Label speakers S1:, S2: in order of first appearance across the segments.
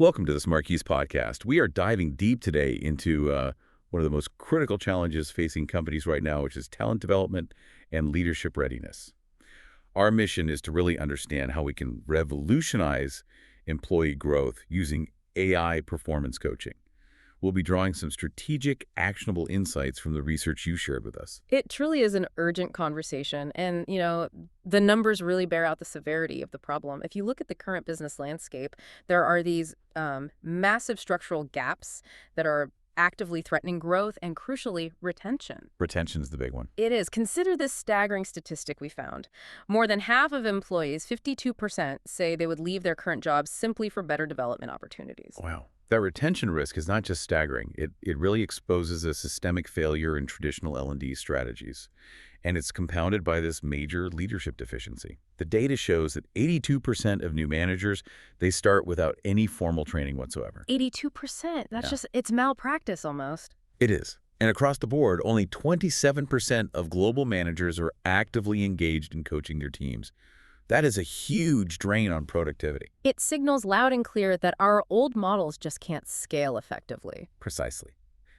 S1: Welcome to the SmartKeys podcast. We are diving deep today into one of the most critical challenges facing companies right now, which is talent development and leadership readiness. Our mission is to really understand how we can revolutionize employee growth using AI performance coaching. We'll be drawing some strategic, actionable insights from the research you shared with us.
S2: It truly is an urgent conversation. And, the numbers really bear out the severity of the problem. If you look at the current business landscape, there are these massive structural gaps that are actively threatening growth and, crucially, retention.
S1: Retention is the big one.
S2: It is. Consider this staggering statistic we found. More than half of employees, 52%, say they would leave their current jobs simply for better development opportunities.
S1: Wow. That retention risk is not just staggering. It really exposes a systemic failure in traditional L&D strategies. And it's compounded by this major leadership deficiency. The data shows that 82% of new managers, they start without any formal training whatsoever.
S2: 82%? It's malpractice almost.
S1: It is. And across the board, only 27% of global managers are actively engaged in coaching their teams. That is a huge drain on productivity.
S2: It signals loud and clear that our old models just can't scale effectively.
S1: Precisely.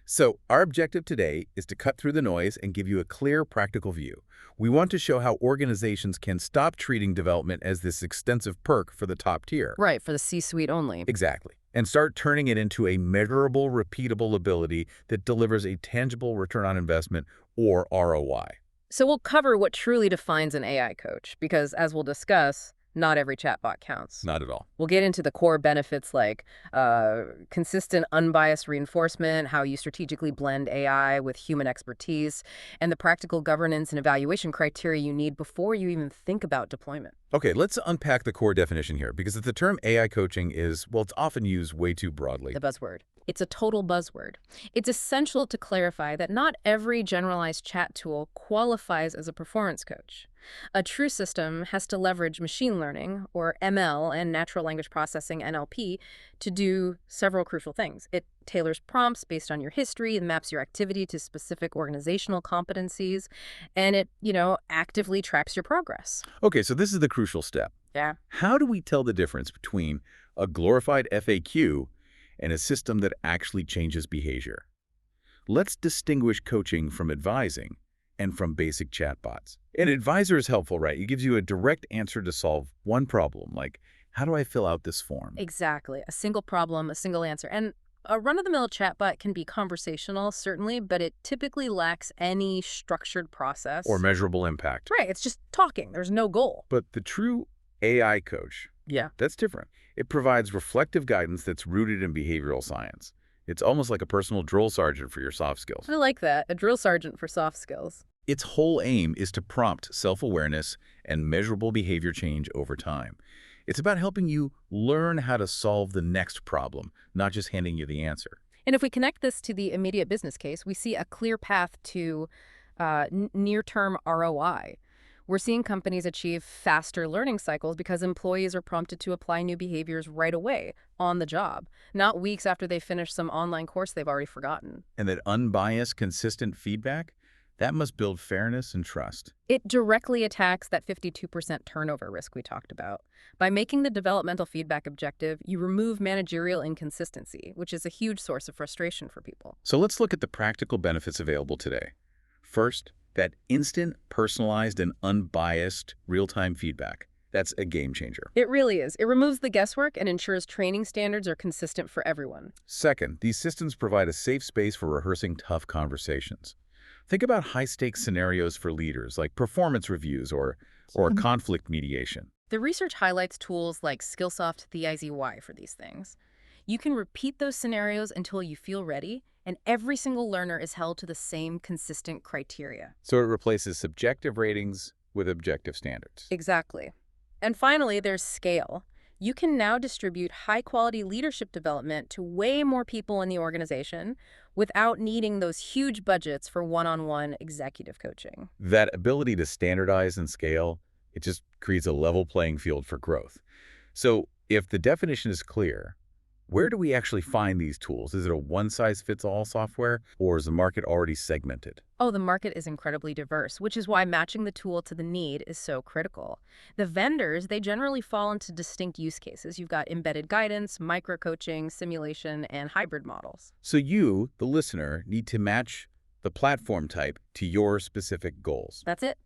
S1: So our objective today is to cut through the noise and give you a clear, practical view. We want to show how organizations can stop treating development as this extensive perk for the top tier.
S2: Right, for the C-suite only.
S1: Exactly. And start turning it into a measurable, repeatable ability that delivers a tangible return on investment, or ROI.
S2: So we'll cover what truly defines an AI coach, because as we'll discuss, not every chatbot counts.
S1: Not at all.
S2: We'll get into the core benefits like consistent, unbiased reinforcement, how you strategically blend AI with human expertise, and the practical governance and evaluation criteria you need before you even think about deployment.
S1: Okay, let's unpack the core definition here, because the term AI coaching is, well, it's often used way too broadly.
S2: The buzzword. It's a total buzzword. It's essential to clarify that not every generalized chat tool qualifies as a performance coach. A true system has to leverage machine learning, or ML, and natural language processing, NLP, to do several crucial things. It tailors prompts based on your history and maps your activity to specific organizational competencies, and it, actively tracks your progress.
S1: Okay, so this is the crucial step.
S2: Yeah.
S1: How do we tell the difference between a glorified FAQ and a system that actually changes behavior? Let's distinguish coaching from advising and from basic chatbots. An advisor is helpful, right? It gives you a direct answer to solve one problem, like, how do I fill out this form?
S2: Exactly. A single problem, a single answer. And a run-of-the-mill chatbot can be conversational, certainly, but it typically lacks any structured process.
S1: Or measurable impact.
S2: Right. It's just talking. There's no goal.
S1: But the true AI coach,
S2: Yeah.
S1: that's different. It provides reflective guidance that's rooted in behavioral science. It's almost like a personal drill sergeant for your soft skills.
S2: I like that. A drill sergeant for soft skills.
S1: Its whole aim is to prompt self-awareness and measurable behavior change over time. It's about helping you learn how to solve the next problem, not just handing you the answer.
S2: And if we connect this to the immediate business case, we see a clear path to near-term ROI. We're seeing companies achieve faster learning cycles because employees are prompted to apply new behaviors right away, on the job, not weeks after they finish some online course they've already forgotten.
S1: And that unbiased, consistent feedback, that must build fairness and trust.
S2: It directly attacks that 52% turnover risk we talked about. By making the developmental feedback objective, you remove managerial inconsistency, which is a huge source of frustration for people.
S1: So let's look at the practical benefits available today. First, that instant, personalized, and unbiased real-time feedback. That's a game changer.
S2: It really is. It removes the guesswork and ensures training standards are consistent for everyone.
S1: Second, these systems provide a safe space for rehearsing tough conversations. Think about high-stakes scenarios for leaders, like performance reviews or conflict mediation.
S2: The research highlights tools like Skillsoft TIZY for these things. You can repeat those scenarios until you feel ready, and every single learner is held to the same consistent criteria.
S1: So it replaces subjective ratings with objective standards.
S2: Exactly. And finally, there's scale. You can now distribute high-quality leadership development to way more people in the organization without needing those huge budgets for one-on-one executive coaching.
S1: That ability to standardize and scale, it just creates a level playing field for growth. So if the definition is clear, Where do we actually find these tools? Is it a one-size-fits-all software, or is the market already segmented?
S2: Oh, the market is incredibly diverse, which is why matching the tool to the need is so critical. The vendors, they generally fall into distinct use cases. You've got embedded guidance, micro-coaching, simulation, and hybrid models.
S1: So you, the listener, need to match the platform type to your specific goals.
S2: That's it.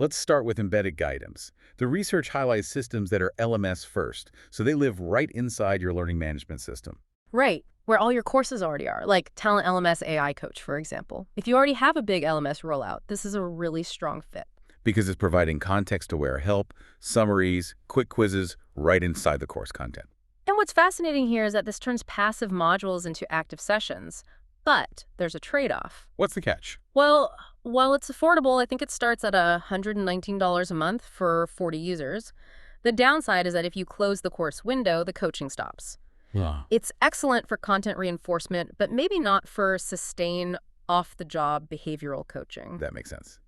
S1: Let's start with embedded guidance. The research highlights systems that are LMS first, so they live right inside your learning management system.
S2: Right, where all your courses already are, like Talent LMS AI Coach, for example. If you already have a big LMS rollout, this is a really strong fit.
S1: Because it's providing context-aware help, summaries, quick quizzes right inside the course content.
S2: And what's fascinating here is that this turns passive modules into active sessions. But there's a trade-off.
S1: What's the catch?
S2: Well, while it's affordable, I think it starts at $119 a month for 40 users. The downside is that if you close the course window, the coaching stops.
S1: Yeah.
S2: It's excellent for content reinforcement, but maybe not for sustained, off-the-job behavioral coaching.
S1: That makes sense.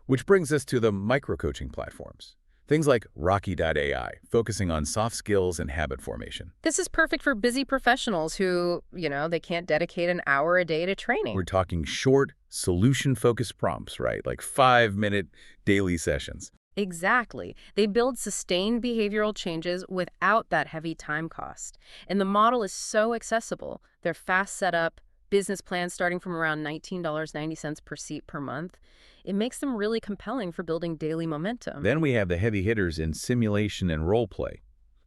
S1: Which brings us to the micro-coaching platforms. Things like Rocky.ai, focusing on soft skills and habit formation.
S2: This is perfect for busy professionals who, they can't dedicate an hour a day to training.
S1: We're talking short, solution-focused prompts, right? Like 5-minute daily sessions.
S2: Exactly. They build sustained behavioral changes without that heavy time cost. And the model is so accessible. They're fast setup, business plans starting from around $19.90 per seat per month. It makes them really compelling for building daily momentum.
S1: Then we have the heavy hitters in simulation and role play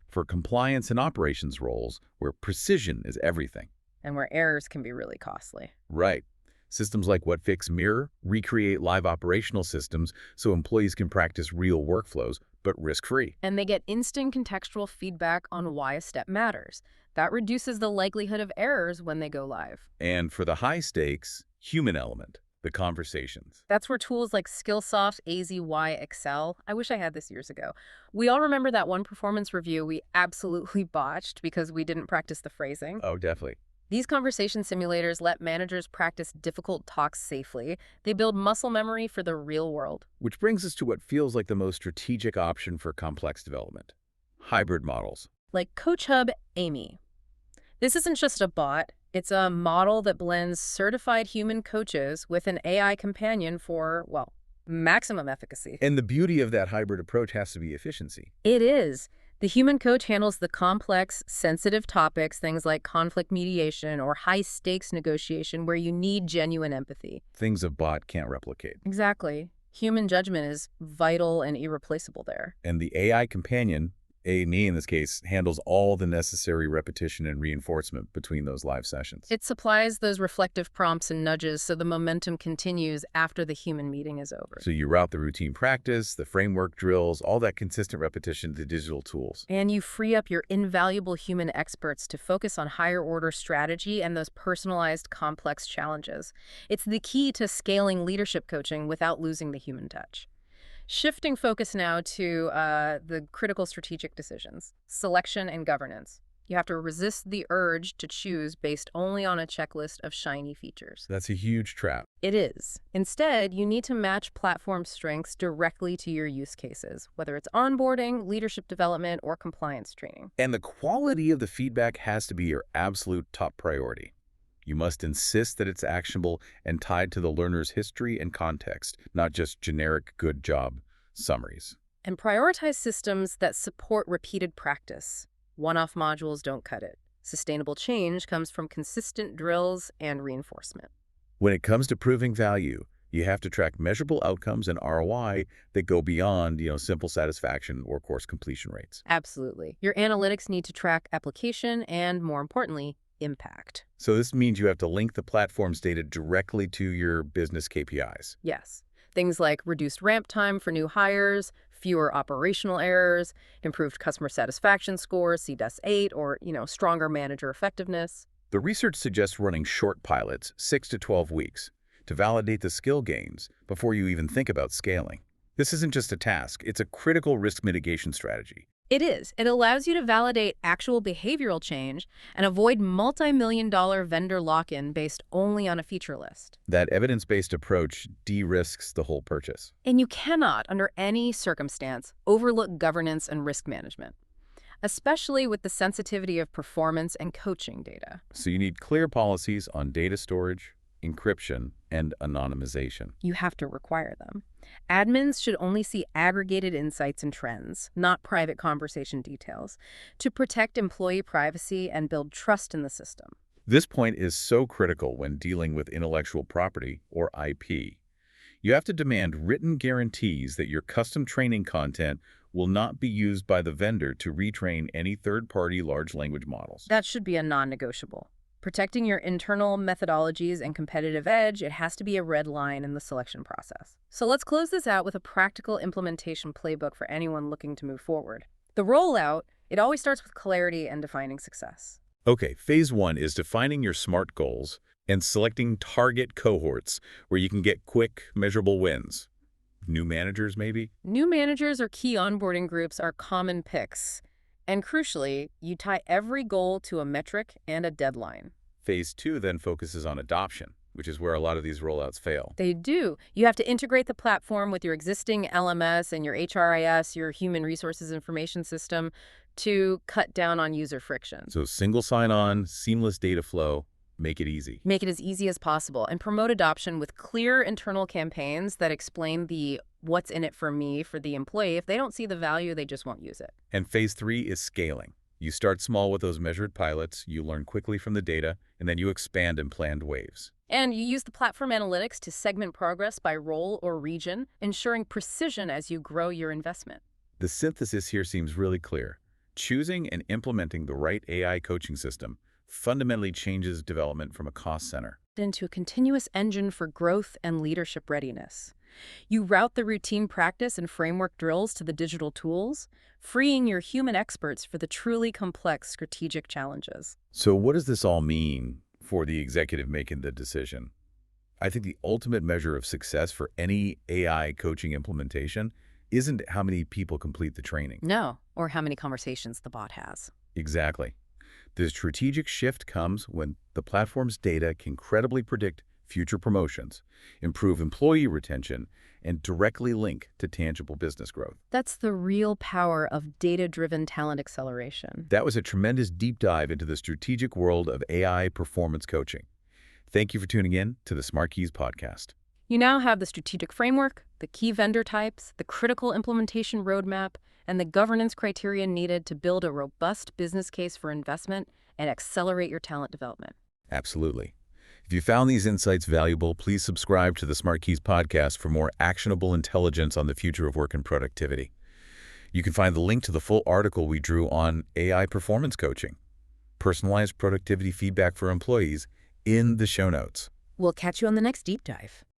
S1: for compliance and operations roles where precision is everything.
S2: And where errors can be really costly.
S1: Right. Systems like What Fix Mirror recreate live operational systems so employees can practice real workflows, but risk-free.
S2: And they get instant contextual feedback on why a step matters. That reduces the likelihood of errors when they go live.
S1: And for the high-stakes, human element, the conversations.
S2: That's where tools like Skillsoft, AZY, Excel, I wish I had this years ago. We all remember that one performance review we absolutely botched because we didn't practice the phrasing.
S1: Oh, definitely.
S2: These conversation simulators let managers practice difficult talks safely. They build muscle memory for the real world.
S1: Which brings us to what feels like the most strategic option for complex development. Hybrid models.
S2: Like CoachHub Amy. This isn't just a bot. It's a model that blends certified human coaches with an AI companion for, well, maximum efficacy.
S1: And the beauty of that hybrid approach has to be efficiency.
S2: It is. The human coach handles the complex, sensitive topics, things like conflict mediation or high-stakes negotiation where you need genuine empathy.
S1: Things a bot can't replicate.
S2: Exactly. Human judgment is vital and irreplaceable there.
S1: And the AI companion, me in this case, handles all the necessary repetition and reinforcement between those live sessions.
S2: It supplies those reflective prompts and nudges so the momentum continues after the human meeting is over.
S1: So you route the routine practice, the framework drills, all that consistent repetition to digital tools.
S2: And you free up your invaluable human experts to focus on higher order strategy and those personalized complex challenges. It's the key to scaling leadership coaching without losing the human touch. Shifting focus now to the critical strategic decisions, selection and governance. You have to resist the urge to choose based only on a checklist of shiny features.
S1: That's a huge trap.
S2: It is. Instead, you need to match platform strengths directly to your use cases, whether it's onboarding, leadership development, or compliance training.
S1: And the quality of the feedback has to be your absolute top priority. You must insist that it's actionable and tied to the learner's history and context, not just generic good job summaries.
S2: And prioritize systems that support repeated practice. One-off modules don't cut it. Sustainable change comes from consistent drills and reinforcement.
S1: When it comes to proving value, you have to track measurable outcomes and ROI that go beyond, simple satisfaction or course completion rates.
S2: Absolutely. Your analytics need to track application and, more importantly, impact.
S1: So this means you have to link the platform's data directly to your business KPIs.
S2: Yes. Things like reduced ramp time for new hires, fewer operational errors, improved customer satisfaction scores, C+8, or, stronger manager effectiveness.
S1: The research suggests running short pilots, 6 to 12 weeks, to validate the skill gains before you even think about scaling. This isn't just a task, it's a critical risk mitigation strategy.
S2: It is. It allows you to validate actual behavioral change and avoid multi-million-dollar vendor lock-in based only on a feature list.
S1: That evidence-based approach de-risks the whole purchase.
S2: And you cannot, under any circumstance, overlook governance and risk management. especially with the sensitivity of performance and coaching data.
S1: So you need clear policies on data storage, encryption, and anonymization.
S2: You have to require them. Admins should only see aggregated insights and trends, not private conversation details, to protect employee privacy and build trust in the system.
S1: This point is so critical when dealing with intellectual property, or IP. You have to demand written guarantees that your custom training content will not be used by the vendor to retrain any third-party large language models.
S2: That should be a non-negotiable. Protecting your internal methodologies and competitive edge, it has to be a red line in the selection process. So let's close this out with a practical implementation playbook for anyone looking to move forward. The rollout, it always starts with clarity and defining success.
S1: Okay, phase one is defining your SMART goals and selecting target cohorts where you can get quick, measurable wins. New managers, maybe?
S2: New managers or key onboarding groups are common picks. And crucially, you tie every goal to a metric and a deadline.
S1: Phase two then focuses on adoption, which is where a lot of these rollouts fail.
S2: They do. You have to integrate the platform with your existing LMS and your HRIS, your Human Resources Information System, to cut down on user friction.
S1: So single sign-on, seamless data flow, make it easy.
S2: Make it as easy as possible and promote adoption with clear internal campaigns that explain the what's in it for me for the employee. If they don't see the value, they just won't use it.
S1: And phase three is scaling. You start small with those measured pilots, you learn quickly from the data, and then you expand in planned waves.
S2: And you use the platform analytics to segment progress by role or region, ensuring precision as you grow your investment.
S1: The synthesis here seems really clear. Choosing and implementing the right AI coaching system fundamentally changes development from a cost center
S2: into a continuous engine for growth and leadership readiness. You route the routine practice and framework drills to the digital tools, freeing your human experts for the truly complex strategic challenges.
S1: So what does this all mean for the executive making the decision? I think the ultimate measure of success for any AI coaching implementation isn't how many people complete the training.
S2: No, or how many conversations the bot has.
S1: Exactly. The strategic shift comes when the platform's data can credibly predict future promotions, improve employee retention, and directly link to tangible business growth.
S2: That's the real power of data-driven talent acceleration.
S1: That was a tremendous deep dive into the strategic world of AI performance coaching. Thank you for tuning in to the SmartKeys podcast.
S2: You now have the strategic framework, the key vendor types, the critical implementation roadmap, and the governance criteria needed to build a robust business case for investment and accelerate your talent development.
S1: Absolutely. If you found these insights valuable, please subscribe to the SmartKeys podcast for more actionable intelligence on the future of work and productivity. You can find the link to the full article we drew on AI performance coaching, personalized productivity feedback for employees, in the show notes.
S2: We'll catch you on the next deep dive.